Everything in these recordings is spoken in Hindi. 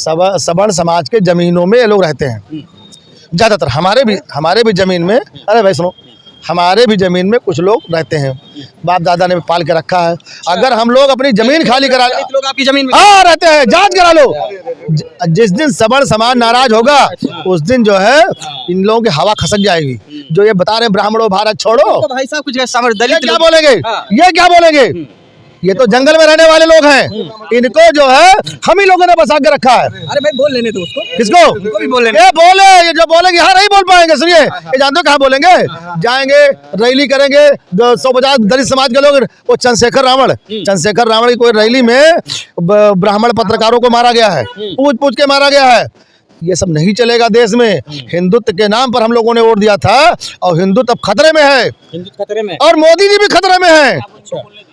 सवर्ण समाज के जमीनों में ये लोग रहते हैं ज़्यादातर। हमारे भी जमीन में, अरे भाई सुनो, हमारे भी ज़मीन में कुछ लोग रहते हैं, बाप दादा ने पाल के रखा है। अगर हम लोग अपनी ज़मीन खाली करा, लोग आपकी जमीन में हाँ रहते हैं, जांच करा लो। जिस दिन सवर्ण समाज नाराज होगा उस दिन जो है इन लोगों की हवा खसक जाएगी। जो ये बता रहे हैं ब्राह्मणों भारत छोड़ो, तो भाई साहब कुछ समझ ये क्या बोलेंगे? ये क्या बोलेंगे? ये तो जंगल में रहने वाले लोग हैं, इनको जो है हम ही लोगों ने बसा के रखा है। अरे भाई बोल लेने दो उसको। किसको? उनको भी बोल लेने। ये बोले, ये जो बोलेंगे हाँ नहीं बोल पाएंगे। सुनिए, ये जानते हो कहाँ बोलेंगे? जाएंगे रैली करेंगे, 150 दलित समाज के लोग, वो चंद्रशेखर रावण की कोई रैली में ब्राह्मण पत्रकारों को मारा गया है, पूछ के मारा गया है। ये सब नहीं चलेगा देश में। हिंदुत्व के नाम पर हम लोगों ने वोट दिया था और हिंदुत्व खतरे में है, हिंदुत्व खतरे में, और मोदी जी भी खतरे में है,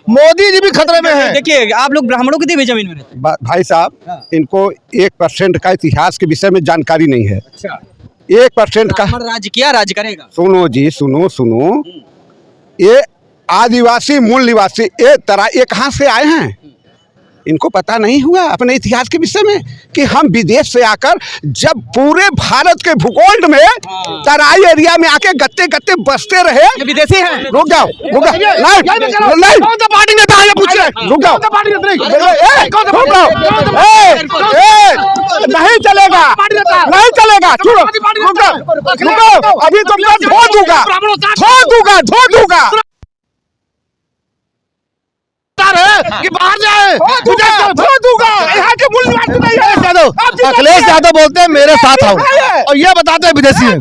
मोदी जी भी खतरे में है। देखिए आप लोग ब्राह्मणों की भी जमीन में रहते हैं। भाई साहब, इनको 1% का इतिहास के विषय में जानकारी नहीं है। अच्छा, 1% का राज्य किया, राज्य करेगा। सुनो जी, सुनो, ये आदिवासी मूल निवासी ये कहाँ से आए हैं? इनको पता नहीं हुआ अपने इतिहास के विषय में कि हम विदेश से आकर जब पूरे भारत के भूगोल में तराई एरिया में आके गत्ते गत्ते बसते रहे। ये विदेशी हैं। रुक जाओ, रुक जाओ, नहीं, कौन सा पार्टी नेता है ये पूछ रहे? रुक जाओ, नहीं चलेगा, नहीं चलेगा, छोड़ो, रुको, अभी तुमको धो दूंगा। कि बाहर जाए, यहाँ के मूल निवासी नहीं है। अखिलेश यादव बोलते हैं मेरे साथ आओ, और ये बताते हैं विदेशी हैं।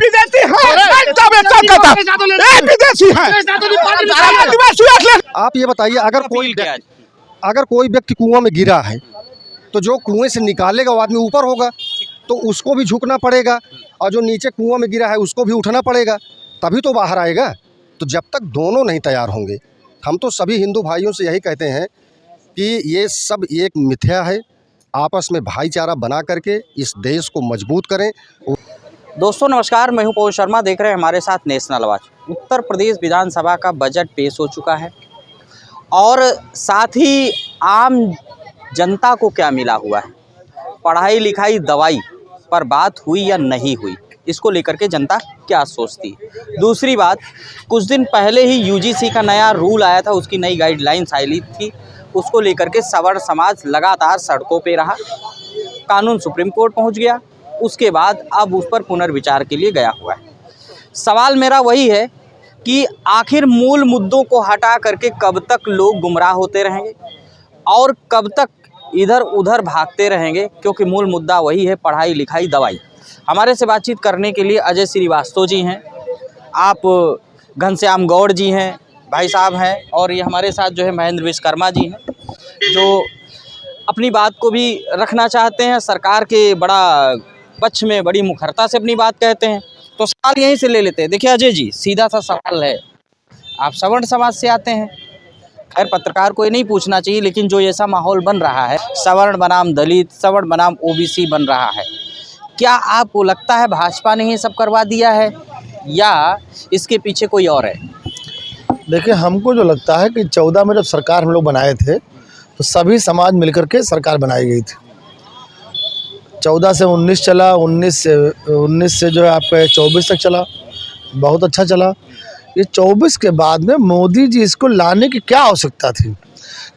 विदेशी हैं। आप ये बताइए, अगर कोई व्यक्ति कुआं में गिरा है तो जो कुएं से निकालेगा वो आदमी ऊपर होगा, तो उसको भी झुकना पड़ेगा, और जो नीचे कुआं में गिरा है उसको भी उठना पड़ेगा, तभी तो बाहर आएगा। तो जब तक दोनों नहीं तैयार होंगे, हम तो सभी हिंदू भाइयों से यही कहते हैं कि ये सब एक मिथ्या है। आपस में भाईचारा बना करके इस देश को मजबूत करें। दोस्तों नमस्कार, मैं हूं पवन शर्मा, देख रहे हैं हमारे साथ नेशनल आवाज। उत्तर प्रदेश विधानसभा का बजट पेश हो चुका है और साथ ही आम जनता को क्या मिला हुआ है, पढ़ाई लिखाई दवाई पर बात हुई या नहीं हुई, इसको लेकर के जनता क्या सोचती है। दूसरी बात, कुछ दिन पहले ही यूजीसी का नया रूल आया था, उसकी नई गाइडलाइंस आई थी, उसको लेकर के सवर्ण समाज लगातार सड़कों पे रहा, कानून सुप्रीम कोर्ट पहुंच गया, उसके बाद अब उस पर पुनर्विचार के लिए गया हुआ है। सवाल मेरा वही है कि आखिर मूल मुद्दों को हटा करके कब तक लोग गुमराह होते रहेंगे और कब तक इधर उधर भागते रहेंगे, क्योंकि मूल मुद्दा वही है, पढ़ाई लिखाई दवाई। हमारे से बातचीत करने के लिए अजय श्रीवास्तव जी हैं, आप घनश्याम गौड़ जी हैं, भाई साहब हैं, और ये हमारे साथ जो है महेंद्र विश्वकर्मा जी हैं, जो अपनी बात को भी रखना चाहते हैं, सरकार के बड़ा पक्ष में बड़ी मुखरता से अपनी बात कहते हैं। तो सवाल यहीं से ले लेते हैं। देखिए अजय जी, सीधा सा सवाल है, आप सवर्ण समाज से आते हैं, खैर पत्रकार को ये नहीं पूछना चाहिए, लेकिन जो ऐसा माहौल बन रहा है, सवर्ण बनाम दलित, सवर्ण बनाम ओबीसी बन रहा है, क्या आपको लगता है भाजपा ने ही सब करवा दिया है या इसके पीछे कोई और है? देखिए, हमको जो लगता है कि 14 में जब सरकार हम लोग बनाए थे तो सभी समाज मिलकर के सरकार बनाई गई थी। 14 से 19 चला, 19 से जो है आपका 24 तक चला, बहुत अच्छा चला। ये 24 के बाद में मोदी जी इसको लाने की क्या आवश्यकता थी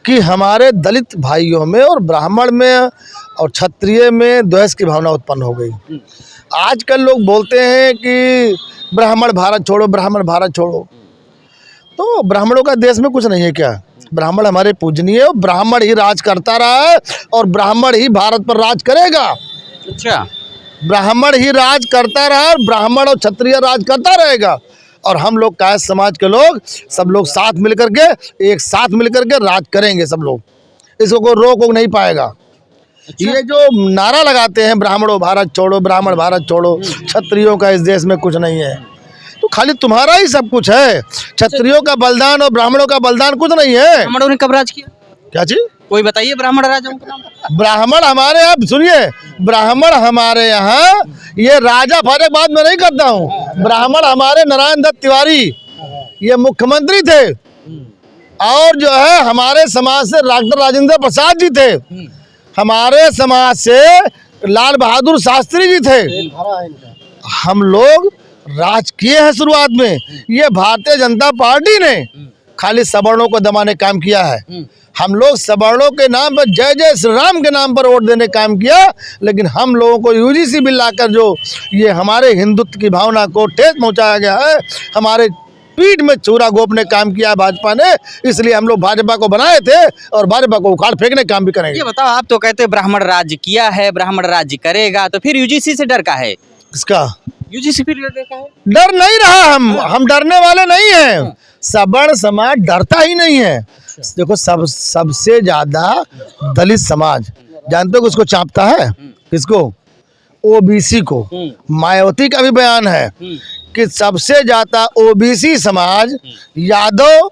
कि हमारे दलित भाइयों में और ब्राह्मण में और क्षत्रिय में द्वेष की भावना उत्पन्न हो गई। आजकल लोग बोलते हैं कि ब्राह्मण भारत छोड़ो, ब्राह्मण भारत छोड़ो, तो ब्राह्मणों का देश में कुछ नहीं है क्या? ब्राह्मण हमारे पूजनीय है, ब्राह्मण ही राज करता रहा है और ब्राह्मण ही भारत पर राज करेगा। अच्छा, ब्राह्मण ही राज करता रहा और ब्राह्मण और क्षत्रिय राज करता रहेगा, और हम लोग कायस्थ समाज के लोग सब लोग साथ मिलकर के, एक साथ मिलकर के राज करेंगे सब लोग, इसको कोई रोक नहीं पाएगा। अच्छा। ये जो नारा लगाते हैं ब्राह्मणों भारत छोड़ो, ब्राह्मण भारत छोड़ो, क्षत्रियों का इस देश में कुछ नहीं है, तो खाली तुम्हारा ही सब कुछ है। क्षत्रियों का बलिदान और ब्राह्मणों का बलिदान कुछ नहीं है। ब्राह्मणों ने कब राज किया? क्या चीज? कोई बताइए ब्राह्मण राजाओं का नाम। ब्राह्मण हमारे यहाँ, सुनिए, ब्राह्मण हमारे यहाँ, ये राजा फायदे बात मैं नहीं करता हूँ, ब्राह्मण हमारे नारायण दत्त तिवारी ये मुख्यमंत्री थे, और जो है हमारे समाज से डॉक्टर राजेंद्र प्रसाद जी थे, हमारे समाज से लाल बहादुर शास्त्री जी थे। हम लोग राज किए हैं शुरुआत में। ये भारतीय जनता पार्टी ने खाली सवर्णों को दबाने काम किया है। हम लोग सवर्णों के नाम पर, जय जय श्री राम के नाम पर वोट देने काम किया, लेकिन हम लोगों को यूजीसी बिल लाकर जो ये हमारे हिंदुत्व की भावना को ठेस पहुंचाया गया है, हमारे पीठ में चूरा गोपने काम किया है भाजपा ने। इसलिए हम लोग भाजपा को बनाए थे और भाजपा को उखाड़ फेंकने काम भी करेंगे। ये बताओ, आप तो कहते हैं ब्राह्मण राज्य किया है, ब्राह्मण राज्य करेगा, तो फिर यूजीसी से डर का है? इसका यूजीसी फिर डर का है? डर नहीं रहा, हम डरने वाले नहीं हैं। सवर्ण समाज डरता ही नहीं है। देखो, सबसे ज्यादा दलित समाज जानते हो किसको चापता है? किसको? ओबीसी को। मायावती का भी बयान है कि सबसे ज्यादा ओबीसी समाज, यादव,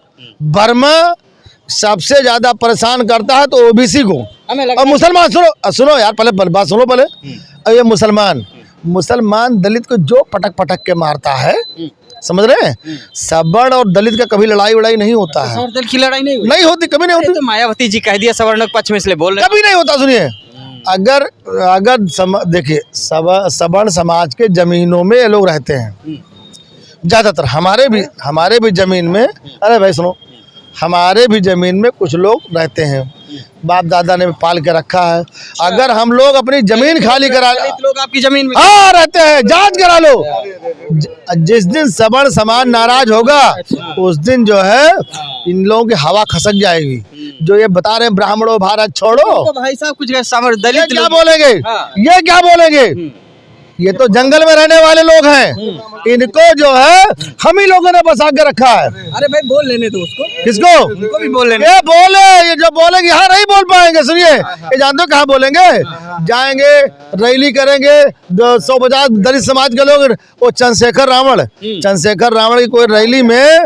वर्मा सबसे ज्यादा परेशान करता है तो ओबीसी को। और मुसलमान, सुनो यार, पहले बात सुनो पहले। और ये मुसलमान दलित को जो पटक पटक के मारता है, समझ रहे हैं? सवर्ण और दलित का कभी लड़ाई वड़ाई नहीं होता है। दलित की लड़ाई नहीं होती, कभी नहीं होती। तो मायावती जी कह दिया सवर्ण के पक्ष में, इसलिए बोल रहे कभी नहीं होता। सुनिए, अगर देखिए, सवर्ण समाज के जमीनों में ये लोग रहते हैं ज्यादातर। हमारे भी जमीन में, अरे भाई सुनो, हमारे भी जमीन में कुछ लोग रहते हैं, बाप दादा ने पाल के रखा है। अगर हम लोग अपनी जमीन खाली करा, लोग आपकी जमीन में हाँ रहते हैं, जांच करा लो। जिस दिन सवर्ण समाज नाराज होगा, उस दिन जो है इन लोगों की हवा खसक जाएगी। जो ये बता रहे हैं ब्राह्मणों भारत छोड़ो, तो भाई साहब कुछ दलित क्या बोलेंगे? ये क्या बोलेंगे? ये तो जंगल में रहने वाले लोग हैं। इनको जो है हम ही लोगों ने बसा के रखा है। अरे भाई बोल लेने दो उसको। किसको? उनको भी बोल लेने। ये बोले, ये जो बोलेंगे यहाँ नहीं बोल पाएंगे। सुनिए, ये जानते हो कहाँ बोलेंगे? जाएंगे, रैली करेंगे, 150 दलित समाज के लोग। वो चंद्रशेखर रावण की कोई रैली में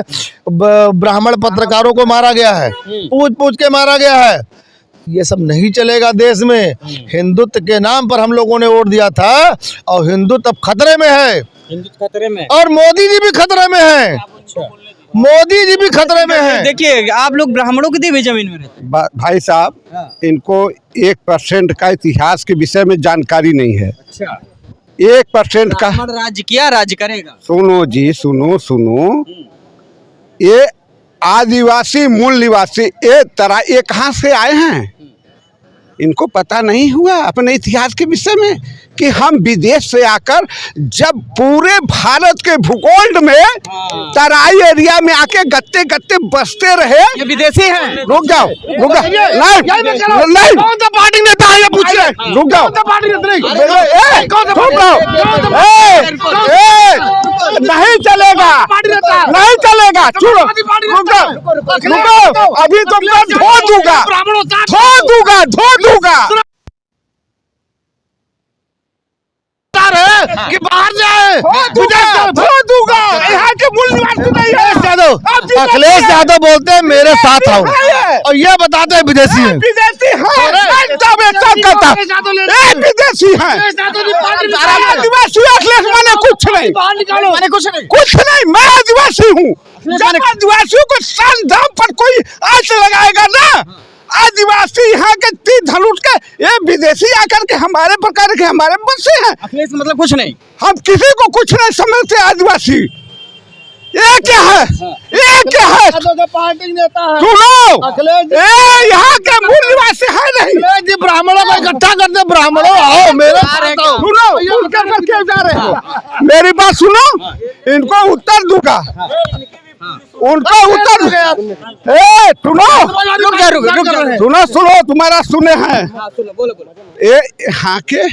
ब्राह्मण पत्रकारों को मारा गया है, पूछ के मारा गया है। ये सब नहीं चलेगा देश में। हिंदुत्व के नाम पर हम लोगों ने वोट दिया था और हिंदुत्व अब खतरे में है। हिंदुत्व खतरे में, और मोदी जी भी खतरे में है। मोदी जी भी खतरे में है। देखिए, आप लोग ब्राह्मणों की दी हुई जमीन में रहते हैं। भाई साहब, इनको 1% का इतिहास के विषय में जानकारी नहीं है। अच्छा, 1% का राज्य किया, राज्य करेगा। सुनो जी, सुनो। ये आदिवासी मूल निवासी ये कहाँ से आए हैं? इनको पता नहीं हुआ अपने इतिहास के विषय में कि हम विदेश से आकर जब पूरे भारत के भूगोल में तराई एरिया में आके गत्ते गत्ते बसते रहे। ये विदेशी हैं। रुक जाओ। नहीं, कौन सा पार्टी नेता है ये पूछ रहे? रुक जाओ। नहीं चलेगा, नहीं चलेगा। चुप, रुको। अभी तो मैं धो दूंगा। कि बाहर जाए, धो दूंगा। यहाँ के मूल निवासी नहीं है। अखिलेश यादव बोलते हैं मेरे साथ आओ, और ये बताते हैं विदेशी हैं। विदेशी है, विदेशी है। आदिवासी अखिलेश माने कुछ नहीं। मैं आदिवासी हूँ। जब आदिवासियों को सन दाम पर कोई आंच लगाएगा ना, आदिवासी यहाँ के तीर धनुष के, ये विदेशी आकर के हमारे प्रकार के हमारे बसे हैं। अखिलेश मतलब कुछ नहीं, हम किसी को कुछ नहीं समझते। आदिवासी ये क्या है? पार्टी नेता है। सुनो, यहाँ के मूल निवासी है नहीं। ब्राह्मणों को इकट्ठा करते, ब्राह्मणों आओ मेरे साथ आओ। सुनो, क्या जा रहे हो? मेरी बात सुनो, इनको उत्तर दूंगा। उनका उत्तर सुनो, तुम्हारा सुने हैं। ये यहाँ के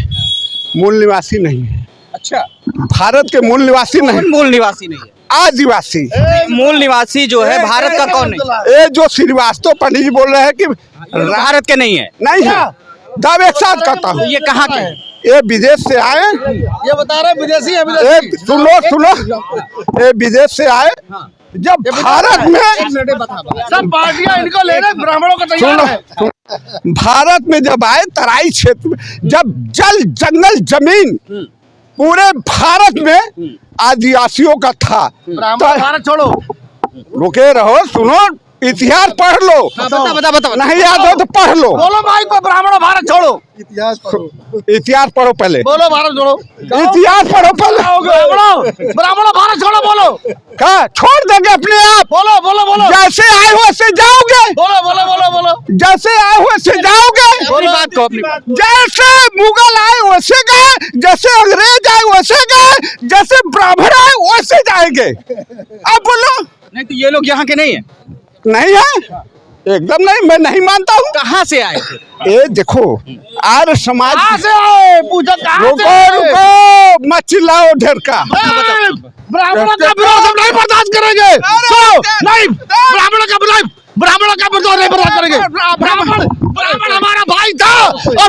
मूल निवासी नहीं है। अच्छा, भारत के मूल निवासी नहीं। मूल निवासी नहीं है, आदिवासी। मूल निवासी जो है भारत का कौन है? ये जो श्रीवास्तव पंडित जी बोल रहे हैं कि भारत के नहीं है। नहीं है, दावे एक साथ करता हूँ। ये कहाँ के हैं? ये विदेश से आए। ये बता रहे विदेशी है। सुनो, ये विदेश से आए। जब भारत में सब पार्टियां इनको ले रहे, ब्राह्मणों का तैयार है। भारत में जब आए, तराई क्षेत्र में जब जल जंगल जमीन पूरे भारत में आदिवासियों का था। भारत छोड़ो, रुके रहो, सुनो। इतिहास पढ़ लो। बता नहीं याद हो तो पढ़ लो। बोलो भाई को ब्राह्मण भारत छोड़ो, इतिहास पढ़ो पहले। बोलो भारत छोड़ो, इतिहास पढ़ो पहले। ब्राह्मण भारत छोड़ो बोलो। क्या छोड़ देंगे अपने आप? बोलो बोलो बोलो, जैसे आए हो वैसे जाओगे। बोलो बोलो बोलो बोलो, जैसे आए हो वैसे जाओगे। अपनी बात को अपनी बात। जैसे मुगल आए वैसे गए, जैसे अंग्रेज आए वैसे गए, जैसे ब्राह्मण आए वैसे जाएंगे। अब बोलो। नहीं तो ये लोग यहाँ के नहीं है? नहीं है, एकदम नहीं, मैं नहीं मानता हूँ। कहाँ से आए थे? ये देखो आर्य समाज से आए, पूछो कहाँ से रुको आए? रुको मत चिल्लाओ ढेर का। ब्राह्मणों का विरोध हम नहीं बर्दाश्त करेंगे। नहीं, ब्राह्मणों का विरोध नहीं बर्दाश्त करेंगे। ब्राह्मण हमारा भाई था और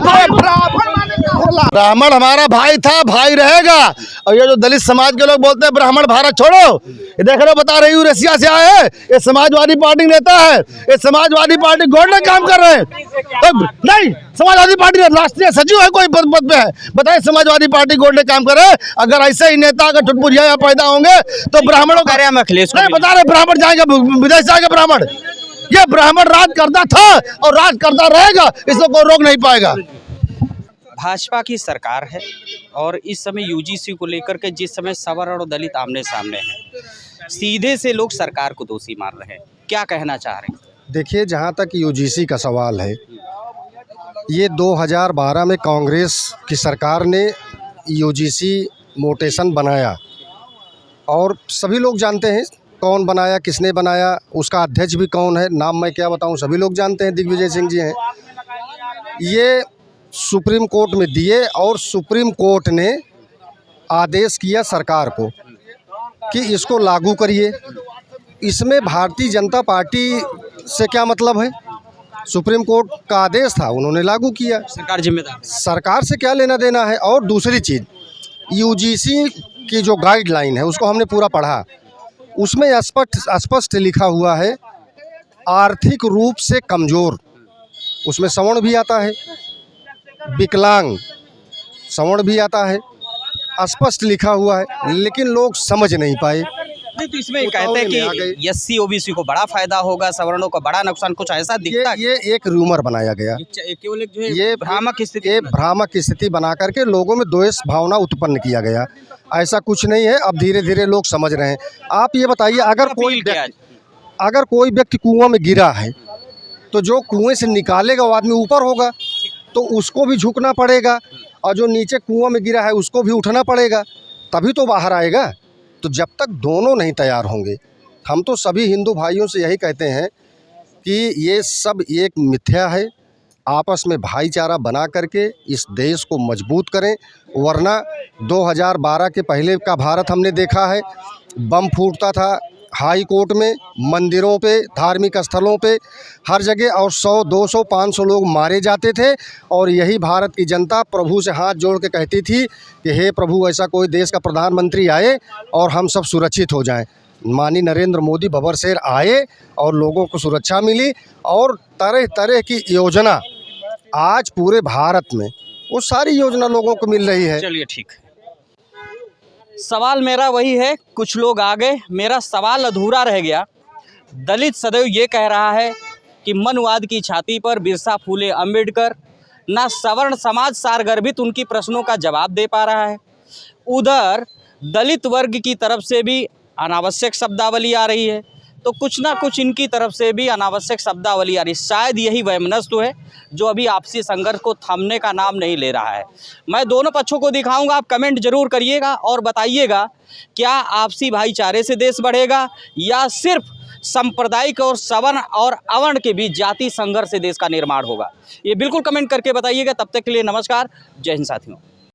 ब्राह्मण हमारा भाई था, भाई रहेगा। और ये जो दलित समाज के लोग बोलते हैं ब्राह्मण भारत छोड़ो, ये देख रहे बता रही हूँ रसिया से आए हैं, ये समाजवादी पार्टी नेता है, ये समाजवादी पार्टी गोल्ड काम कर रहे हैं। तो नहीं, समाजवादी पार्टी राष्ट्रीय सचिव है, कोई पद पे है, बताए समाजवादी पार्टी गोल्ड काम करे। अगर ऐसे ही नेता अगर चुटपुटिया यहाँ पैदा होंगे तो ब्राह्मणों का अखिलेश नहीं बता रहे, ब्राह्मण जाएंगे विदेश जाएंगे ब्राह्मण। ये ब्राह्मण राज करता था और राज करता रहेगा, इसको कोई रोक नहीं पाएगा। भाजपा की सरकार है और इस समय यूजीसी को लेकर के जिस समय सवर्ण और दलित आमने सामने हैं, सीधे से लोग सरकार को दोषी मान रहे हैं, क्या कहना चाह रहे हैं? देखिए, जहाँ तक यूजीसी का सवाल है, ये 2012 में कांग्रेस की सरकार ने यूजीसी मोटेशन बनाया और सभी लोग जानते हैं कौन बनाया, किसने बनाया, उसका अध्यक्ष भी कौन है, नाम मैं क्या बताऊं, सभी लोग जानते हैं, दिग्विजय सिंह जी हैं। ये सुप्रीम कोर्ट में दिए और सुप्रीम कोर्ट ने आदेश किया सरकार को कि इसको लागू करिए। इसमें भारतीय जनता पार्टी से क्या मतलब है? सुप्रीम कोर्ट का आदेश था, उन्होंने लागू किया, सरकार जिम्मेदार। सरकार से क्या लेना देना है। और दूसरी चीज़, यूजीसी की जो गाइडलाइन है उसको हमने पूरा पढ़ा, उसमें स्पष्ट लिखा हुआ है आर्थिक रूप से कमज़ोर, उसमें सवर्ण भी आता है, विकलांग सवर्ण भी आता है, स्पष्ट लिखा हुआ है, लेकिन लोग समझ नहीं पाए। नहीं तो इसमें कहते हैं कि एससी ओबीसी को बड़ा फायदा होगा, सवर्णों को बड़ा नुकसान, कुछ ऐसा दिखता है। ये एक रूमर बनाया गया, केवल एक जो है ये भ्रामक स्थिति बना करके लोगों में द्वेष भावना उत्पन्न किया गया। ऐसा कुछ नहीं है, अब धीरे धीरे लोग समझ रहे हैं। आप ये बताइए, अगर कोई व्यक्ति कुआं में गिरा है तो जो कुएं से निकालेगा वो आदमी ऊपर होगा, तो उसको भी झुकना पड़ेगा, और जो नीचे कुआं में गिरा है उसको भी उठना पड़ेगा, तभी तो बाहर आएगा। तो जब तक दोनों नहीं तैयार होंगे, हम तो सभी हिंदू भाइयों से यही कहते हैं कि ये सब एक मिथ्या है, आपस में भाईचारा बना करके इस देश को मजबूत करें। वरना 2012 के पहले का भारत हमने देखा है, बम फूटता था हाई कोर्ट में, मंदिरों पे, धार्मिक स्थलों पे, हर जगह, और 100, 200, 500 लोग मारे जाते थे। और यही भारत की जनता प्रभु से हाथ जोड़ के कहती थी कि हे प्रभु, ऐसा कोई देश का प्रधानमंत्री आए और हम सब सुरक्षित हो जाएं। माननीय नरेंद्र मोदी बबरशेर आए और लोगों को सुरक्षा मिली, और तरह तरह की योजना आज पूरे भारत में वो सारी योजना लोगों को मिल रही है। चलिए ठीक है, सवाल मेरा वही है, कुछ लोग आ गए, मेरा सवाल अधूरा रह गया। दलित सदैव ये कह रहा है कि मनवाद की छाती पर बिरसा फूले अम्बेडकर, ना सवर्ण समाज सारगर्भित उनकी प्रश्नों का जवाब दे पा रहा है। उधर दलित वर्ग की तरफ से भी अनावश्यक शब्दावली आ रही है, तो कुछ ना कुछ इनकी तरफ से भी अनावश्यक शब्दावली आ रही है। शायद यही वैमनस्य है जो अभी आपसी संघर्ष को थमने का नाम नहीं ले रहा है। मैं दोनों पक्षों को दिखाऊंगा, आप कमेंट जरूर करिएगा और बताइएगा, क्या आपसी भाईचारे से देश बढ़ेगा या सिर्फ सांप्रदायिक और सवर्ण और अवर्ण के बीच जाति संघर्ष से देश का निर्माण होगा? ये बिल्कुल कमेंट करके बताइएगा। तब तक के लिए नमस्कार, जय हिंद साथियों।